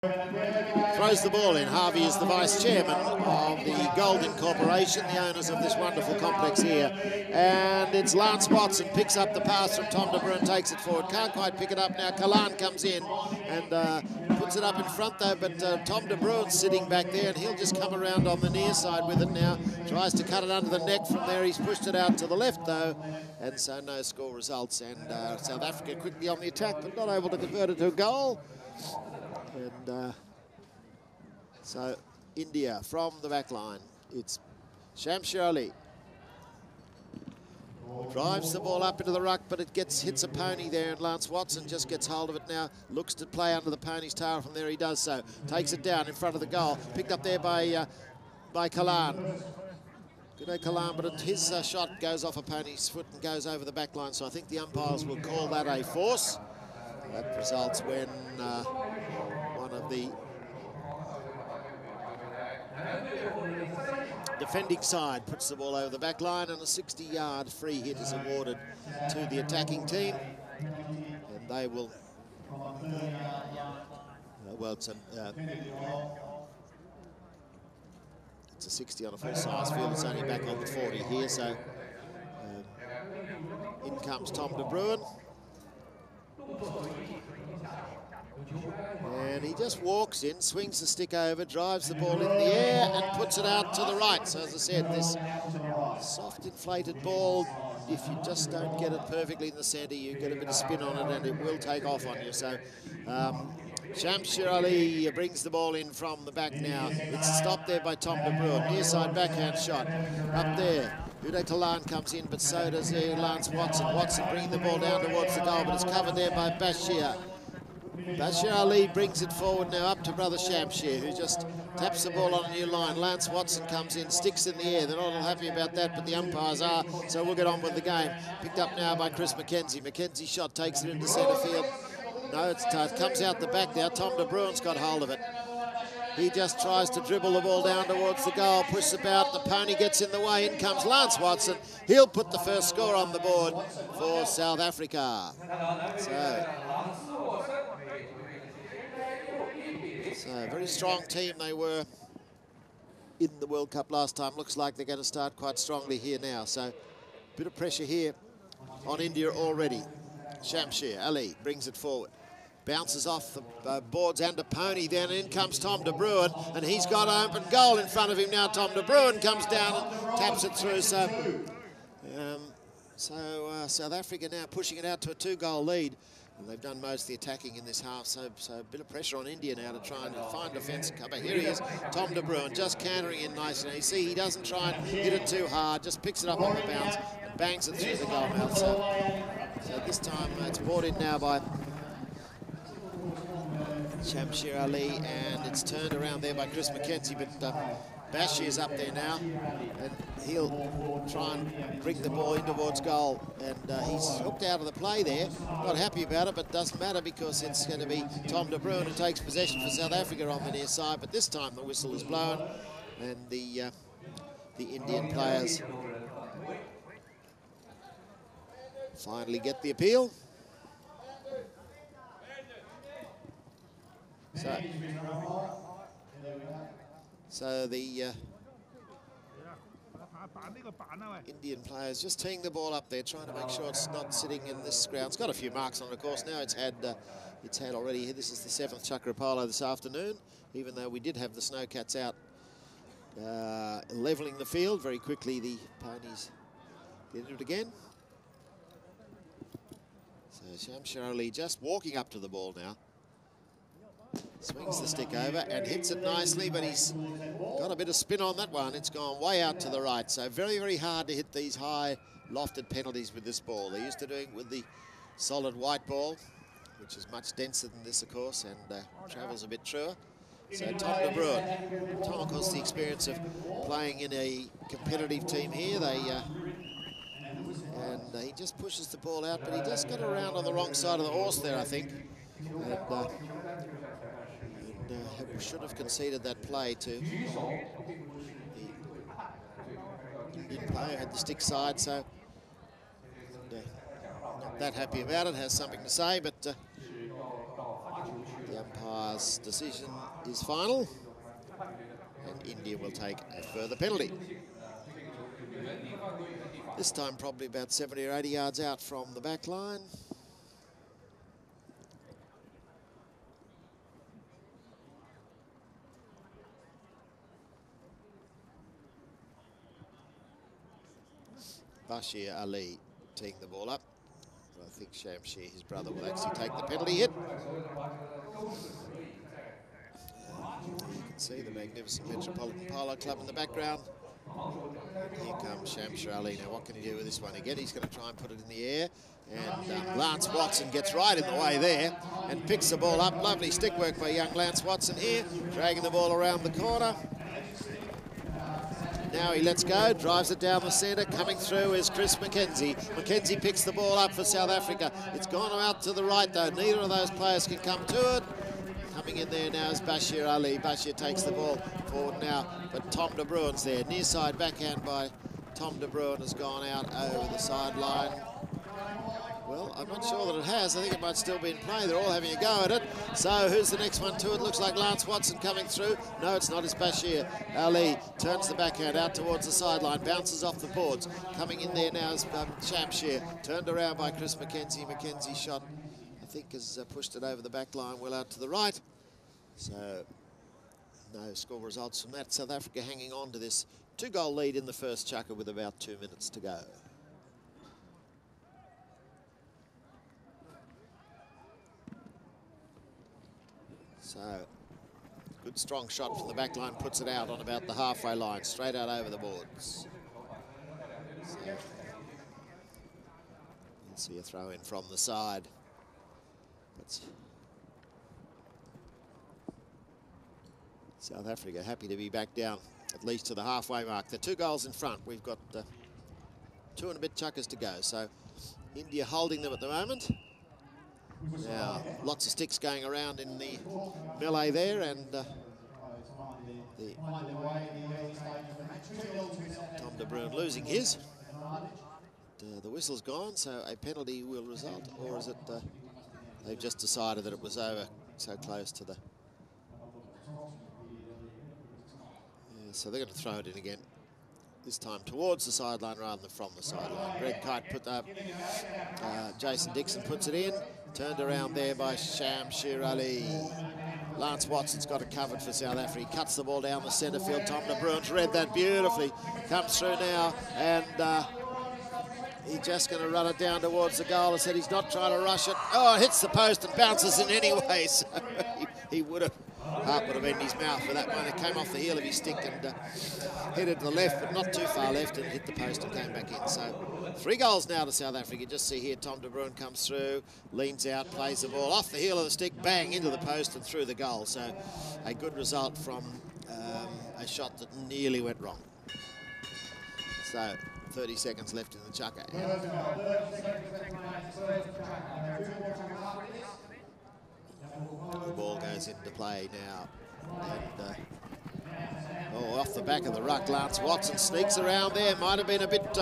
Throws the ball in. Harvey is the vice chairman of the Golden Corporation, the owners of this wonderful complex here. And it's Lance Watson, picks up the pass from Tom de Bruin, takes it forward. Can't quite pick it up now. Kalan comes in and puts it up in front though, but Tom de Bruin's sitting back there and he'll just come around on the near side with it now. Tries to cut it under the neck from there. He's pushed it out to the left though. And so no score results. And South Africa quickly on the attack, but not able to convert it to a goal. And so India from the back line. It's Shamshir Ali. Drives the ball up into the ruck, but it hits a pony there, and Lance Watson just gets hold of it now. Looks to play under the pony's tail. From there he does so. Takes it down in front of the goal. Picked up there by Kalan. Good day, Kalan, but his shot goes off a pony's foot and goes over the back line. So I think the umpires will call that a force. That results when one of the defending side puts the ball over the back line, and a 60-yard free hit is awarded to the attacking team. And they will, well, it's a 60 on a full-size field. It's only back on the 40 here, so in comes Tom de Bruin. And he just walks in, swings the stick over, drives the ball in the air and puts it out to the right. So as I said, this soft inflated ball, if you just don't get it perfectly in the centre, you get a bit of spin on it and it will take off on you. So Shamshir Ali brings the ball in from the back now. It's stopped there by Tom de Bruin. Near side backhand shot up there. Uday Kalan comes in, but so does Lance Watson. Watson bringing the ball down towards the goal, but it's covered there by Bashir. Bashir Ali brings it forward now up to brother Shamshir, who just taps the ball on a new line. Lance Watson comes in, sticks in the air. They're not all happy about that, but the umpires are, so we'll get on with the game. Picked up now by Chris McKenzie. McKenzie's shot takes it into centre field. No, it's tough. Comes out the back now. Tom de Bruin's got hold of it. He just tries to dribble the ball down towards the goal, pushes about, the pony gets in the way, in comes Lance Watson. He'll put the first score on the board for South Africa. So a very strong team they were in the World Cup last time. Looks like they're going to start quite strongly here now. So a bit of pressure here on India already. Shamshir Ali brings it forward. Bounces off the boards and a pony, then in comes Tom de Bruin, and he's got an open goal in front of him now. Tom de Bruin comes down and taps it through. So South Africa now pushing it out to a 2-goal lead. And they've done most of the attacking in this half, so a bit of pressure on India now to try and find defence cover. Here he is, Tom de Bruin, just cantering in nicely. You see, he doesn't try and hit it too hard, just picks it up on the bounce and bangs it through the goal mouth. So this time it's brought in now by Shamshir Ali, and it's turned around there by Chris McKenzie, but Bashir's up there now, and he'll try and bring the ball in towards goal. And he's hooked out of the play there. Not happy about it, but doesn't matter because it's going to be Tom de Bruin who takes possession for South Africa on the near side. But this time the whistle is blown, and the Indian players finally get the appeal. So the Indian players just teeing the ball up there, trying to make sure it's not sitting in this ground. It's got a few marks on it, of course. Now it's had already. This is the 7th Chakra Polo this afternoon, even though we did have the Snowcats out levelling the field. Very quickly the ponies get into it again. So Shamshir Ali just walking up to the ball now. Swings the stick over and hits it nicely, but he's got a bit of spin on that one. It's gone way out to the right. So very, very hard to hit these high lofted penalties with this ball. They're used to doing with the solid white ball, which is much denser than this, of course, and travels a bit truer. So Tom de Bruin. Tom, of course, the experience of playing in a competitive team here. He just pushes the ball out, but he just got around on the wrong side of the horse there, I think. And should have conceded that play to the Indian player, had the stick side, so not that happy about it, has something to say, but the umpire Umpire's decision is final, and India will take a further penalty. This time probably about 70 or 80 yards out from the back line. Bashir Ali teeing the ball up. But I think Shamsher, his brother, will actually take the penalty hit. You can see the magnificent Metropolitan Polo Club in the background. Here comes Shamsher Ali. Now, what can he do with this one? Again, he's going to try and put it in the air. And Lance Watson gets right in the way there and picks the ball up. Lovely stick work by young Lance Watson here, dragging the ball around the corner. Now he lets go, drives it down the centre. Coming through is Chris McKenzie. McKenzie picks the ball up for South Africa. It's gone out to the right, though. Neither of those players can come to it. Coming in there now is Bashir Ali. Bashir takes the ball forward now, but Tom de Bruin's there. Near side backhand by Tom de Bruin has gone out over the sideline. Well, I'm not sure that it has. I think it might still be in play. They're all having a go at it. So who's the next one to it? Looks like Lance Watson coming through. No, it's not. It's Bashir Ali. Turns the backhand out towards the sideline. Bounces off the boards. Coming in there now is Shamsher. Turned around by Chris McKenzie. McKenzie's shot, I think, has pushed it over the back line well out to the right. So no score results from that. South Africa hanging on to this 2-goal lead in the first chukker with about 2 minutes to go. So, good strong shot from the back line, puts it out on about the halfway line, straight out over the boards. So, you can see a throw in from the side. But South Africa happy to be back down, at least to the halfway mark. They're 2 goals in front. We've got 2 and a bit chukkers to go. So, India holding them at the moment. Now, lots of sticks going around in the melee there, and Tom de Bruin losing his. The whistle's gone, so a penalty will result, or is it they've just decided that it was over so close to the... Yeah, so they're going to throw it in again, this time towards the sideline rather than from the sideline. Greg Kite put up, Jason Dixon puts it in. Turned around there by Shamsher Ali. Lance Watson's got it covered for South Africa. He cuts the ball down the centre field. Tom de Bruin's read that beautifully. Comes through now, and he's just going to run it down towards the goal. I said he's not trying to rush it. Oh, it hits the post and bounces in anyway. So he would have, heart would have been in his mouth for that one. It came off the heel of his stick and headed to the left, but not too far left, and hit the post and came back in. So 3 goals now to South Africa. Just see here, Tom de Bruin comes through, leans out, plays the ball off the heel of the stick, bang, into the post and through the goal. So a good result from a shot that nearly went wrong. So 30 seconds left in the chukker. The ball goes into play now. And, off the back of the ruck, Lance Watson sneaks around there. Might have been a bit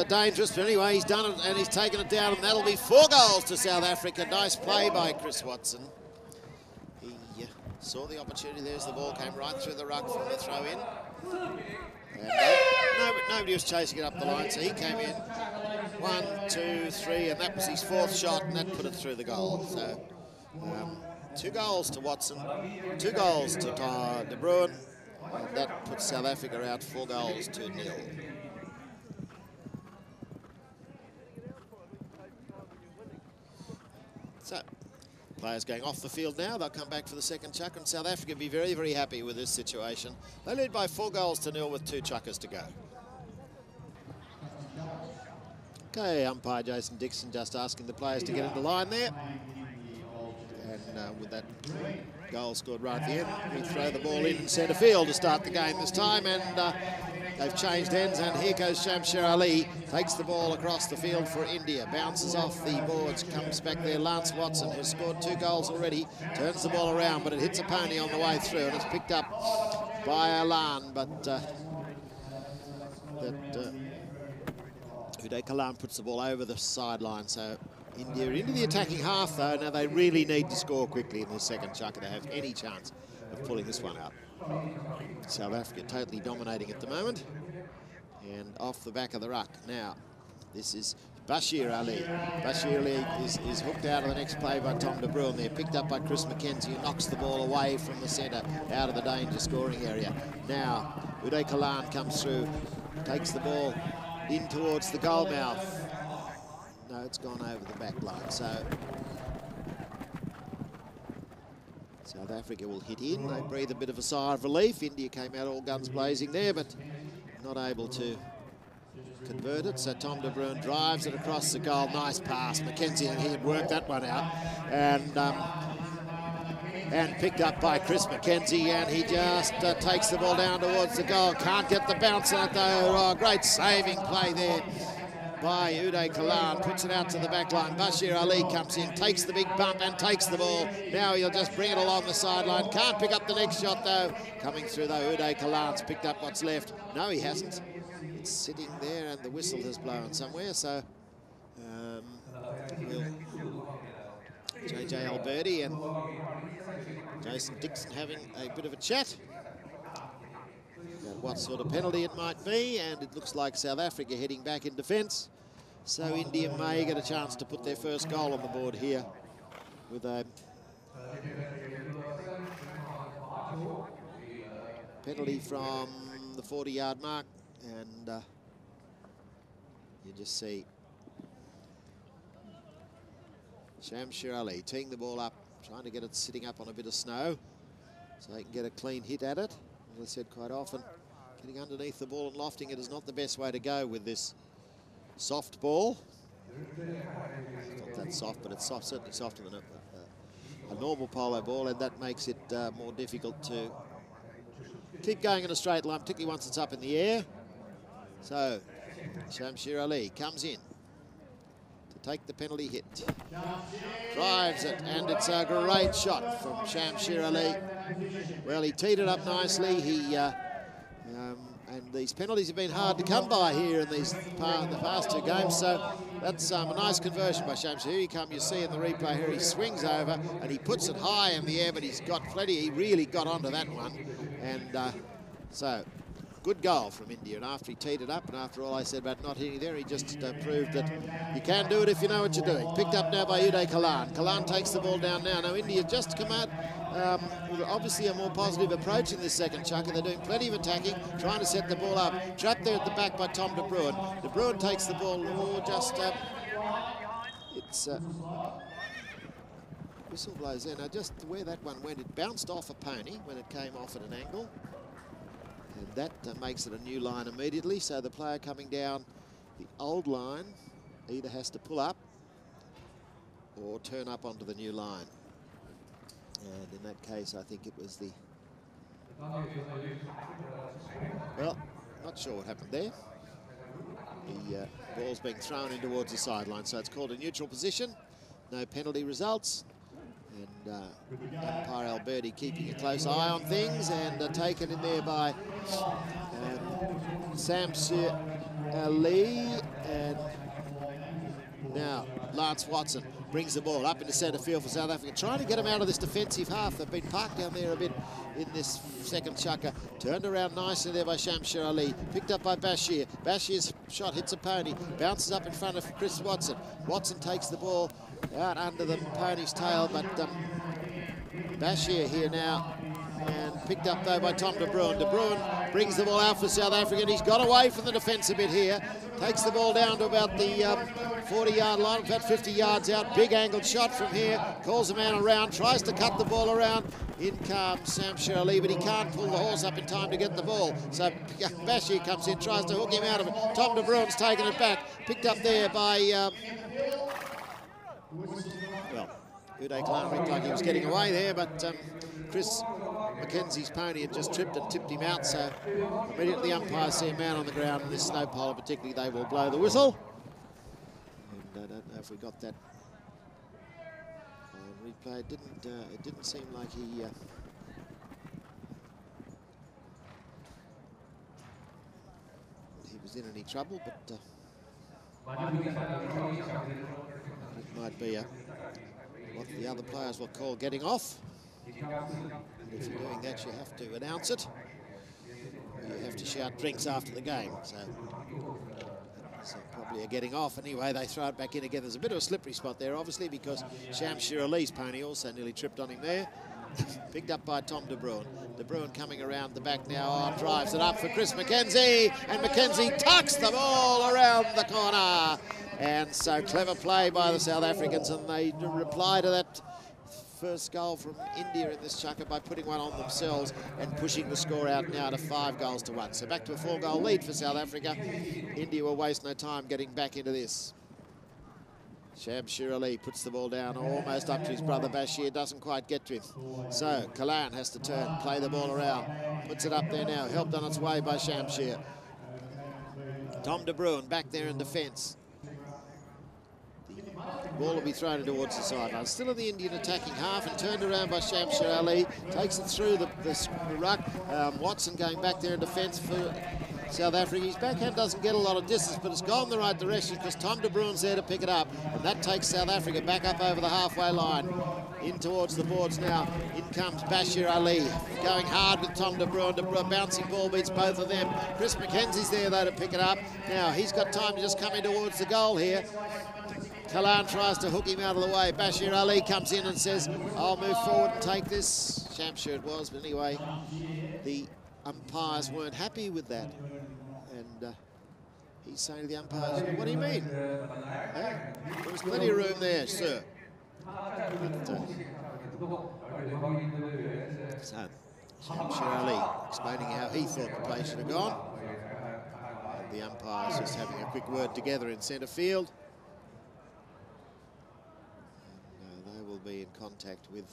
dangerous, but anyway, he's done it and he's taken it down, and that'll be 4 goals to South Africa. Nice play by Chris Watson. He saw the opportunity there as the ball came right through the ruck from the throw in. And nobody was chasing it up the line, so he came in. 1, 2, 3, and that was his 4th shot, and that put it through the goal. So 2 goals to Watson, 2 goals to de Bruin. And that puts South Africa out 4 goals to 0. So, players going off the field now. They'll come back for the second chukker, and South Africa will be very, very happy with this situation. They lead by 4 goals to 0 with 2 chukkers to go. Okay, umpire Jason Dixon just asking the players to get into line there. And with that goal scored right at the end, we throw the ball in centre field to start the game this time, and they've changed ends, and here goes Shamsher Ali, takes the ball across the field for India, bounces off the boards, comes back there. Lance Watson, who's scored 2 goals already, turns the ball around, but it hits a pony on the way through, and it's picked up by Alan, but Uday Kalam puts the ball over the sideline, so India into the attacking half, though. Now they really need to score quickly in this second chunk to have any chance of pulling this one out. South Africa totally dominating at the moment. And off the back of the ruck. Now, this is Bashir Ali. Bashir Ali is hooked out of the next play by Tom de Bruin there. Picked up by Chris McKenzie, who knocks the ball away from the centre, out of the danger scoring area. Now, Uday Kalan comes through, takes the ball in towards the goal mouth. No, it's gone over the back line. So South Africa will hit in. They breathe a bit of a sigh of relief. India came out all guns blazing there, but not able to convert it. So Tom de Bruin drives it across the goal. Nice pass. McKenzie, and he had worked that one out. And picked up by Chris McKenzie, and he just takes the ball down towards the goal. Can't get the bounce on it, though. Oh, great saving play there by Uday Kalan. Puts it out to the back line. Bashir Ali comes in, takes the big bump and takes the ball. Now he'll just bring it along the sideline. Can't pick up the next shot, though. Coming through, though, Uday Kalan's picked up what's left. No, he hasn't. It's sitting there, and the whistle has blown somewhere, so JJ Alberti and Jason Dixon having a bit of a chat about what sort of penalty it might be, and it looks like South Africa heading back in defence. So India may get a chance to put their first goal on the board here with a penalty from the 40-yard mark, and you just see Shamshir Ali teeing the ball up, trying to get it sitting up on a bit of snow so they can get a clean hit at it. As I said quite often, getting underneath the ball and lofting it is not the best way to go with this soft ball. It's not that soft, but it's soft, certainly softer than a normal polo ball, and that makes it more difficult to keep going in a straight line, particularly once it's up in the air. So Shamshir Ali comes in to take the penalty hit. Drives it, and it's a great shot from Shamshir Ali. Well, he teed it up nicely. And these penalties have been hard to come by here in the past two games, so that's a nice conversion by Shamshir. Here he comes, you see in the replay here, he swings over and he puts it high in the air, but he's got plenty. He really got onto that one, and so good goal from India. And after he teed it up, and after all I said about not hitting there, he just proved that you can do it if you know what you're doing. Picked up now by Uday Kalan. Kalan takes the ball down now. Now India just come out with obviously a more positive approach in this second chunk, and they're doing plenty of attacking, trying to set the ball up. Trapped there at the back by Tom de Bruin. De Bruin takes the ball, it's whistle blows there. Now just where that one went, it bounced off a pony when it came off at an angle. And that makes it a new line immediately. So the player coming down the old line either has to pull up or turn up onto the new line. And in that case, I think it was the... Well, not sure what happened there. The ball's being thrown in towards the sideline, so it's called a neutral position. No penalty results. And umpire Alberti keeping a close eye on things, and taken in there by Shamshir Ali. And now Lance Watson brings the ball up into centre field for South Africa, trying to get them out of this defensive half. They've been parked down there a bit in this second chukker. Turned around nicely there by Shamshir Ali. Picked up by Bashir. Bashir's shot hits a pony, bounces up in front of Chris Watson. Watson takes the ball out under the pony's tail, but Bashir here now, and picked up though by Tom de Bruin. De Bruin brings the ball out for South Africa, and he's got away from the defence a bit here. Takes the ball down to about the 40-yard line, about 50 yards out. Big angled shot from here. Calls a man around, tries to cut the ball around. In comes Shamshir Ali, but he can't pull the horse up in time to get the ball. So Bashir comes in, tries to hook him out of it. Tom de Bruin's taken it back. Picked up there by... well, Uday Kalan looked like he was getting away there, but Chris McKenzie's pony had just tripped and tipped him out, so immediately the umpires see a man on the ground, and this snow polo particularly, they will blow the whistle. And I don't know if we got that on replay. It didn't seem like he was in any trouble, but It might be what the other players will call getting off. And if you're doing that, you have to announce it. Or you have to shout drinks after the game. So probably a getting off. Anyway, they throw it back in again. There's a bit of a slippery spot there, obviously, because Shamshir Ali's pony also nearly tripped on him there. Picked up by Tom De Bruin. De Bruin coming around the back now, drives it up for Chris McKenzie, and McKenzie tucks the ball around the corner. And so clever play by the South Africans, and they reply to that first goal from India in this chukker by putting one on themselves and pushing the score out now to 5-1. So back to a 4-goal lead for South Africa. India will waste no time getting back into this. Shamshir Ali puts the ball down almost up to his brother Bashir, doesn't quite get to him. So Kalan has to turn, play the ball around, puts it up there now, helped on its way by Shamshir. Tom De Bruin back there in defence. The ball will be thrown towards the sideline. Still in the Indian attacking half and turned around by Shamshir Ali. Takes it through the ruck. Watson going back there in defence for South Africa. His backhand doesn't get a lot of distance, but it's gone the right direction because Tom De Bruin's there to pick it up. And that takes South Africa back up over the halfway line. In towards the boards now. In comes Bashir Ali. Going hard with Tom De Bruin. Bouncing ball beats both of them. Chris McKenzie's there though to pick it up. Now he's got time to just come in towards the goal here. Kalan tries to hook him out of the way. Bashir Ali comes in and says, I'll move forward and take this. Shamshir it was, but anyway, the umpires weren't happy with that. And he's saying to the umpires, what do you mean? There was plenty of room there, sir. So, Shamshir Ali explaining how he thought the play should have gone. And the umpires just having a quick word together in centre field. Will be in contact with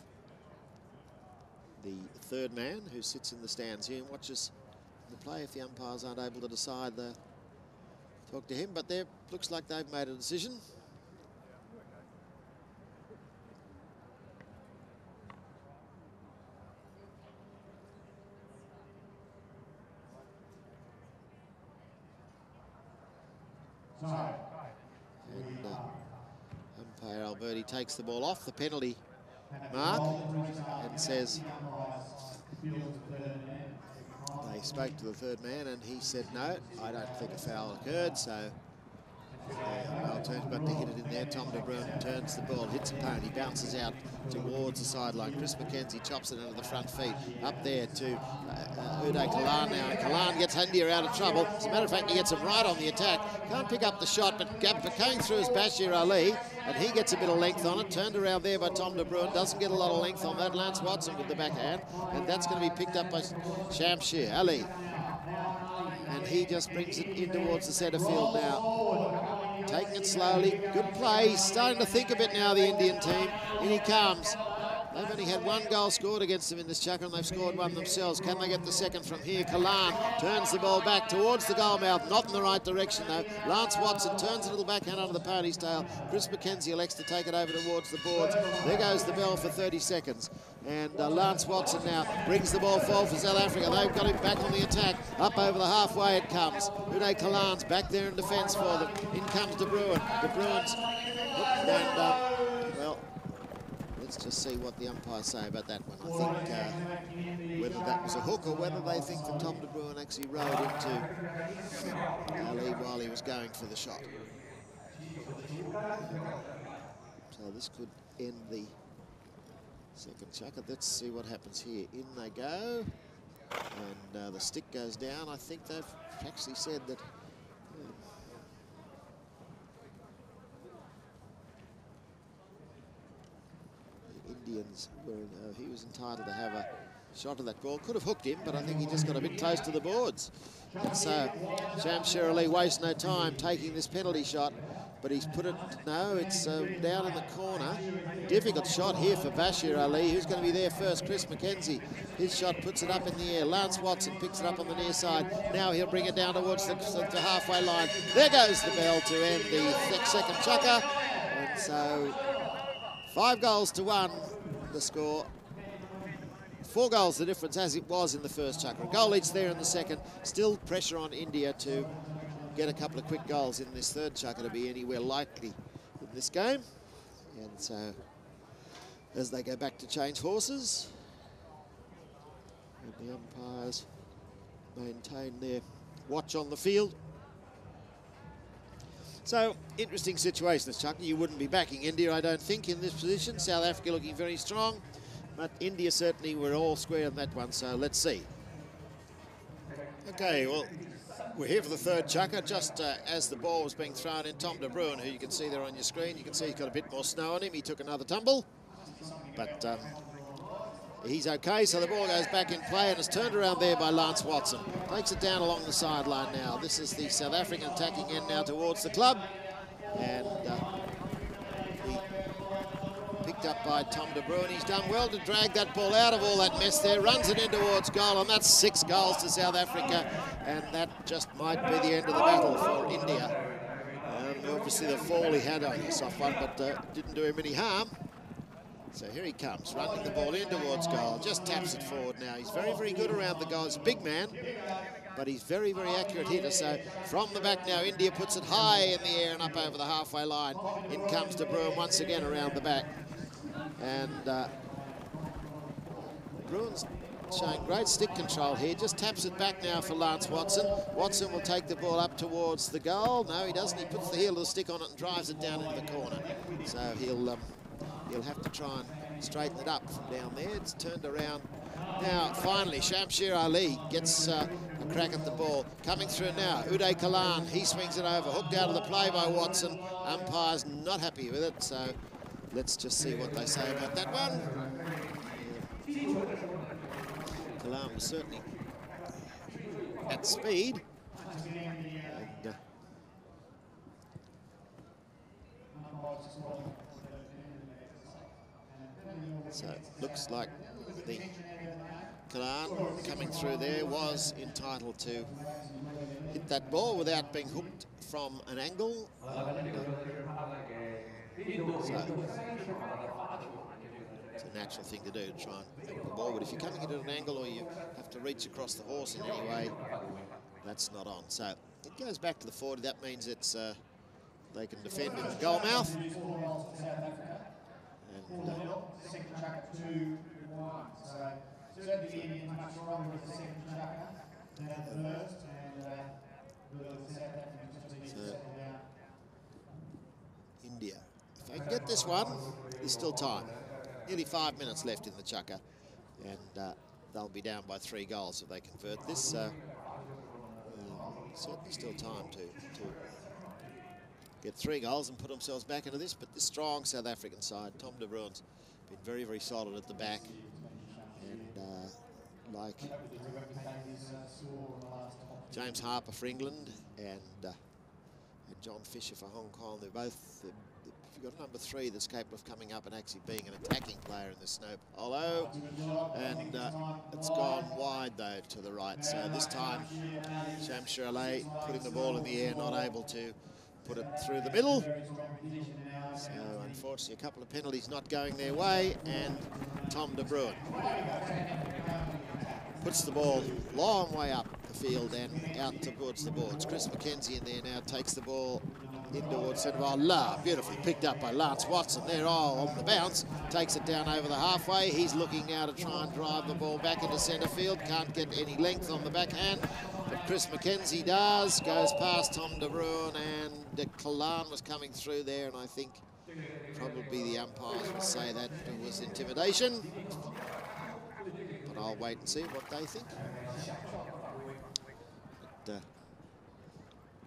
the third man who sits in the stands here and watches the play. If the umpires aren't able to decide, they talk to him, but there looks like they've made a decision. And umpire Alberti takes the ball off the penalty mark and says they spoke to the third man and he said no, I don't think a foul occurred, so well turns, but to hit it in there, Tom De Bruin turns the ball, hits a pony, bounces out towards the sideline. Chris McKenzie chops it into the front feet, up there to Uday Kalan now, and Kalan gets India out of trouble. As a matter of fact, he gets him right on the attack. Can't pick up the shot, but coming through is Bashir Ali, and he gets a bit of length on it. Turned around there by Tom De Bruin, doesn't get a lot of length on that. Lance Watson with the backhand, and that's going to be picked up by Shamshir Ali. And he just brings it in towards the centre field now. Taking it slowly, good play. He's starting to think a bit now, the Indian team. In he comes. They've only had 1 goal scored against them in this chukker, and they've scored 1 themselves. Can they get the second from here? Kalan turns the ball back towards the goal mouth, not in the right direction though. Lance Watson turns a little backhand under the pony's tail. Chris McKenzie elects to take it over towards the boards. There goes the bell for 30 seconds. And Lance Watson now brings the ball forward for South Africa. They've got him back on the attack. Up over the halfway it comes. Uday Kalan's back there in defence for them. In comes De Bruin. De Bruin's... And, well, let's just see what the umpires say about that one. I think whether that was a hook or whether they think that Tom De Bruin actually rode into Ali while he was going for the shot. So this could end the second chukker. Let's see what happens here. In they go, and the stick goes down. I think they've actually said that the Indians were, he was entitled to have a shot of that ball. Could have hooked him, but I think he just got a bit close to the boards. And so Shamshir Ali wastes no time taking this penalty shot. But he's put it, no, it's down in the corner. Difficult shot here for Bashir Ali. Who's going to be there first? Chris McKenzie. His shot puts it up in the air. Lance Watson picks it up on the near side. Now he'll bring it down towards the halfway line. There goes the bell to end the second chukker. And so 5-1 the score. 4 goals the difference as it was in the first chukker. A goal each there in the second. Still pressure on India to get a couple of quick goals in this third chukker to be anywhere likely in this game. And so as they go back to change horses, and the umpires maintain their watch on the field. So, interesting situation, this Chucky. You wouldn't be backing India, I don't think, in this position. South Africa looking very strong, but India certainly were all square on that one, so let's see. Okay, well, we're here for the third chukker, just as the ball was being thrown in. Tom de Bruin, who you can see there on your screen, you can see he's got a bit more snow on him. He took another tumble, but he's okay, so the ball goes back in play and is turned around there by Lance Watson. Takes it down along the sideline now. This is the South African attacking end now towards the club. And he picked up by Tom de Bruin. He's done well to drag that ball out of all that mess there. Runs it in towards goal, and that's 6 goals to South Africa. And that just might be the end of the battle for India. Obviously the fall he had on the soft one, but didn't do him any harm. So here he comes, running the ball in towards goal. Just taps it forward now. He's very, very good around the goal. He's a big man, but he's very, very accurate hitter. So from the back now, India puts it high in the air and up over the halfway line. In comes De Bruin once again around the back. And Bruin's showing great stick control here. Just taps it back now for Lance Watson. Watson will take the ball up towards the goal. No, he doesn't. He puts the heel of the stick on it and drives it down into the corner. So he'll have to try and straighten it up from down there. It's turned around. Now, finally, Shamsher Ali gets a crack at the ball. Coming through now, Uday Kalan, he swings it over. Hooked out of the play by Watson. Umpire's not happy with it, so let's just see what they say about that one. Kalan was certainly at speed. And, so it looks like the Kalan coming through there was entitled to hit that ball without being hooked from an angle. So it's a natural thing to do, to try and hook the ball. But if you're coming into an angle or you have to reach across the horse in any way, that's not on. So it goes back to the 40. That means it's they can defend in the goal mouth. India, if they can get this one, there's still time. Nearly 5 minutes left in the chukker, and they'll be down by 3 goals if they convert this. Certainly still time to get 3 goals and put themselves back into this, but this strong South African side, Tom de Bruin's been very, very solid at the back, and like James Harper for England and John Fisher for Hong Kong, they're both, if you've got a number 3 that's capable of coming up and actually being an attacking player in the snow polo, and it's gone wide though to the right. So this time Shamsher Ali putting the ball in the air, not able to put it through the middle. So unfortunately a couple of penalties not going their way, and Tom de Bruin puts the ball long way up the field and out towards the boards. Chris McKenzie in there now takes the ball in towards centre. Oh, beautifully picked up by Lance Watson there, on the bounce. Takes it down over the halfway. He's looking now to try and drive the ball back into centre field. Can't get any length on the backhand, but Chris McKenzie does. Goes past Tom de Bruin, and Kalan was coming through there, and I think probably the umpires will say that it was intimidation. But I'll wait and see what they think. But,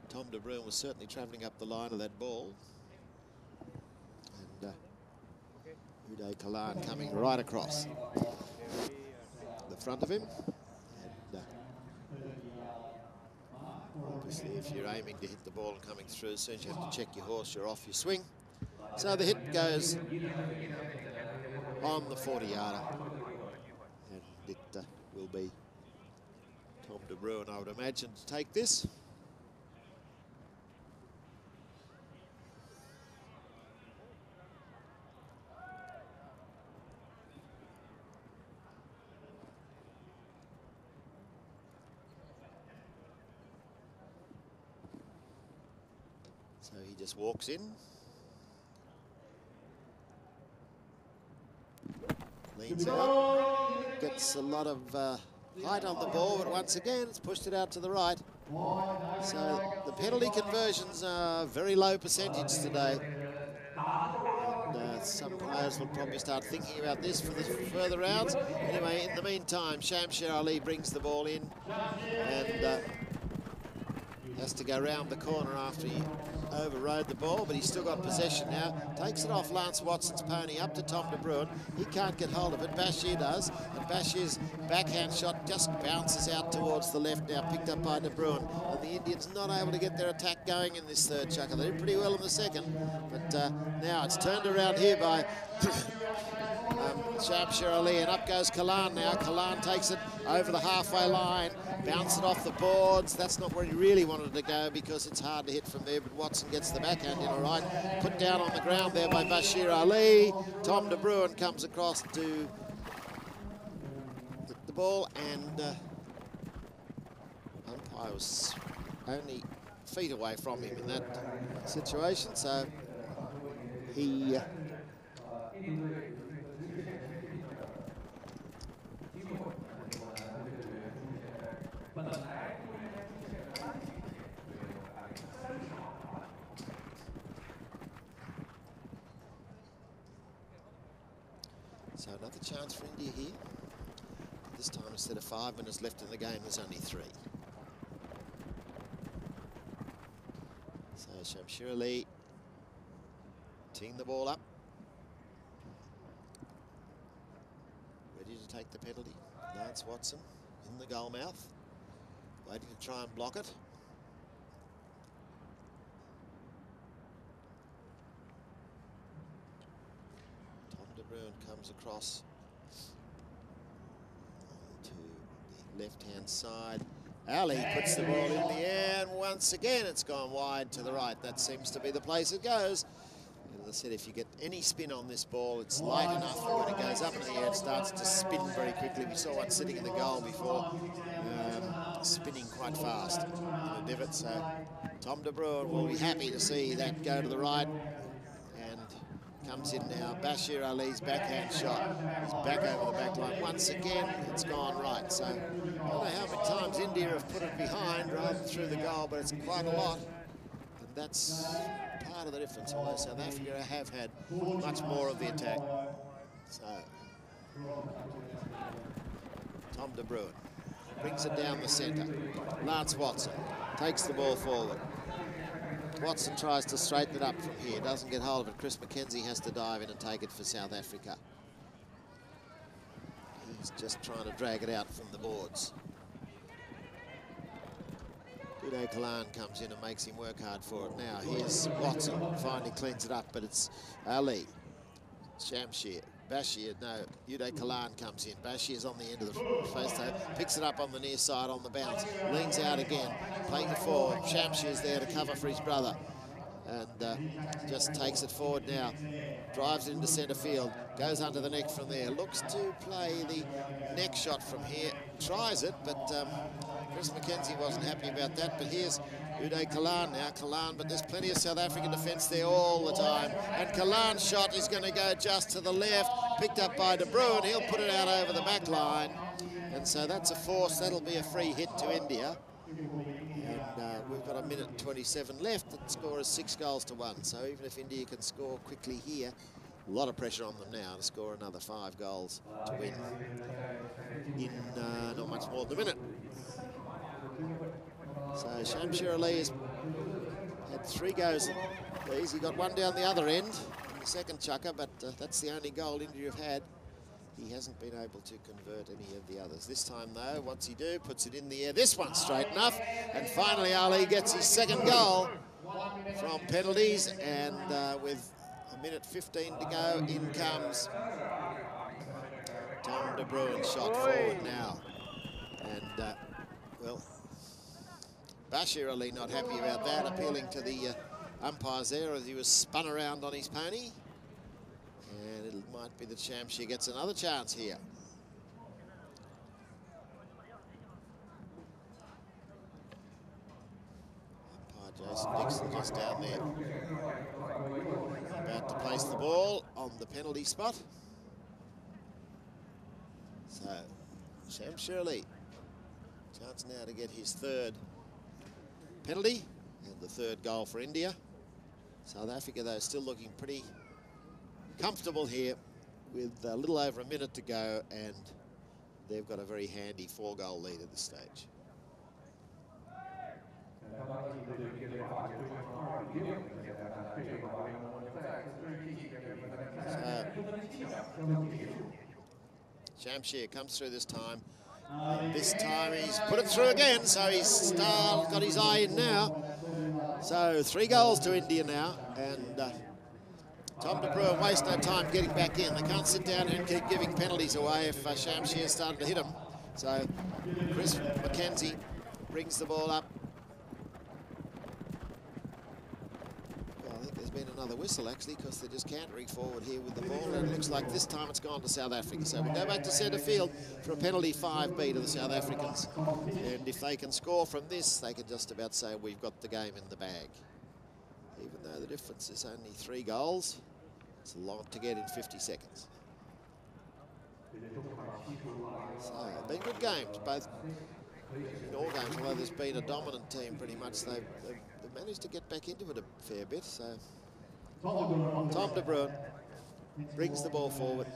Tom de Bruin was certainly travelling up the line of that ball. And Uday Kalan coming right across the front of him. And obviously if you're aiming to hit the ball and coming through, as soon as you have to check your horse, you're off your swing. So the hit goes on the 40-yarder. And it will be Tom de Bruin, I would imagine, to take this. So he just walks in. Leans out, gets a lot of height on the ball, but once again, it's pushed it out to the right. So the penalty conversions are very low percentage today. And some players will probably start thinking about this for the further rounds. Anyway, in the meantime, Shamsher Ali brings the ball in and has to go round the corner after he overrode the ball, but he's still got possession now. Takes it off Lance Watson's pony up to Tom de Bruin. He can't get hold of it. Bashir does, and Bashir's backhand shot just bounces out towards the left now, picked up by de Bruin. And the Indians not able to get their attack going in this third chucker. They did pretty well in the second, but now it's turned around here by Shamsher Ali, and up goes Kalan now. Kalan takes it over the halfway line, bounce it off the boards. That's not where he really wanted to go because it's hard to hit from there, but Watson gets the backhand in all right. Put down on the ground there by Bashir Ali. Tom de Bruin comes across to the ball, and umpire was only feet away from him in that situation, so he so another chance for India here. This time, instead of 5 minutes left in the game, there's only 3. So Shamsher Ali teeing the ball up, ready to take the penalty. Lance Watson in the goal mouth, waiting to try and block it. Tom de Bruin comes across to the left-hand side. Ali puts the ball in the air, and once again it's gone wide to the right. That seems to be the place it goes. As I said, if you get any spin on this ball, it's light enough, and when it goes up in the air, it starts to spin very quickly. We saw one sitting in the goal before, spinning quite fast in the divot. So Tom de Bruin will be happy to see that go to the right, and comes in now. Bashir Ali's backhand shot is back over the back line. Once again, it's gone right. So I don't know how many times India have put it behind rather than through the goal, but it's quite a lot. And that's part of the difference, although South Africa have had much more of the attack. So Tom de Bruin brings it down the centre. Lance Watson takes the ball forward. Watson tries to straighten it up from here, doesn't get hold of it. Chris McKenzie has to dive in and take it for South Africa. He's just trying to drag it out from the boards. Uday Kalan comes in and makes him work hard for it. Now here's Watson, finally cleans it up, but it's Ali, Shamsher, Bashir, no, Uday Kalan comes in. Bashir's on the end of the face toe, picks it up on the near side on the bounce, leans out again, playing it forward. Shamsher's there to cover for his brother, and just takes it forward now. Drives it into centre field, goes under the neck from there, looks to play the neck shot from here, tries it, but Chris McKenzie wasn't happy about that. But here's Uday Kalan now, Kalan, but there's plenty of South African defence there all the time. And Kalan's shot is going to go just to the left, picked up by de Bruin. He'll put it out over the back line. And so that's a force. That'll be a free hit to India. And we've got 1:27 left. The score is 6-1. So even if India can score quickly here, a lot of pressure on them now to score another 5 goals to win in not much more than a minute. So Shamsher Ali has had 3 goes at these. He got one down the other end in the second chucker, but that's the only goal India have had. He hasn't been able to convert any of the others. This time, though, what's he do? Puts it in the air. This one's straight enough. And finally, Ali gets his 2nd goal from penalties. And with 1:15 to go, in comes Tom de Bruin, shot forward now. And, well, Bashir Ali not happy about that, appealing to the umpires there as he was spun around on his pony. And it might be that Shamsher gets another chance here. Umpire Jason Dixon just down there, about to place the ball on the penalty spot. Sam Shirley. Chance now to get his third penalty and the third goal for India. South Africa, though, still looking pretty comfortable here with a little over a minute to go, and they've got a very handy 4-goal lead at this stage. So, Shamsher comes through this time. And this time he's put it through again, so he's got his eye in now. So 3 goals to India now, and Tom de Bruin wastes no time getting back in. They can't sit down and keep giving penalties away if Shamsher's starting to hit him. So Chris McKenzie brings the ball up. Well, I think there's been another whistle, actually, because they're just cantering forward here with the ball, and it looks like this time it's gone to South Africa. So we'll go back to centre field for a penalty 5B to the South Africans. And if they can score from this, they can just about say we've got the game in the bag. Even though the difference is only 3 goals, it's a lot to get in 50 seconds. So, been good games, both in all games, although there's been a dominant team pretty much. They've managed to get back into it a fair bit. So, Tom de Bruin brings the ball forward.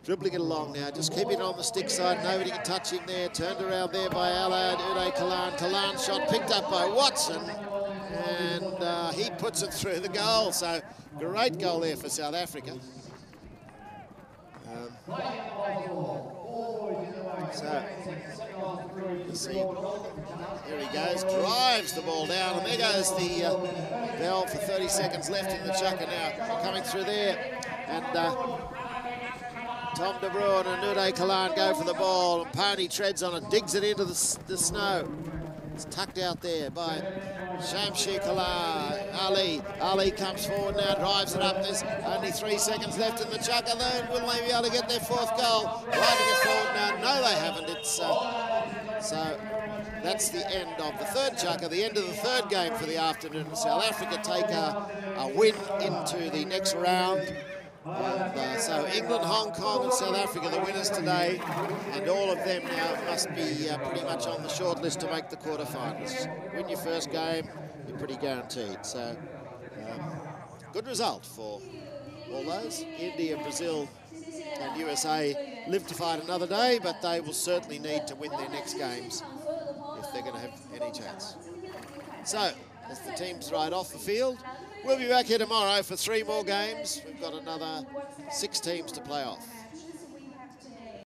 Dribbling it along now, just keeping it on the stick side. Nobody can touch him there. Turned around there by Alad Uday Kalan. Kalan shot picked up by Watson. And he puts it through the goal. So great goal there for South Africa. So you see, here he goes, drives the ball down, and there goes the bell for 30 seconds left in the chukker now. Coming through there, and Tom de Bruin and Uday Kalan go for the ball, and Pony treads on it, digs it into the snow. It's tucked out there by Shamsher Kalan. Ali comes forward now, drives it up. There's only 3 seconds left in the chukker. Then will they be able to get their 4th goal? Driving it forward now. No, they haven't. It's so that's the end of the 3rd chukker, the end of the 3rd game for the afternoon. South Africa take a win into the next round. And, so England, Hong Kong and South Africa the winners today, and all of them now must be pretty much on the short list to make the quarterfinals. Win your first game, you're pretty guaranteed. So good result for all those. India, Brazil and USA live to fight another day, but they will certainly need to win their next games if they're going to have any chance. So as the teams ride off the field, we'll be back here tomorrow for 3 more games. We've got another 6 teams to play off.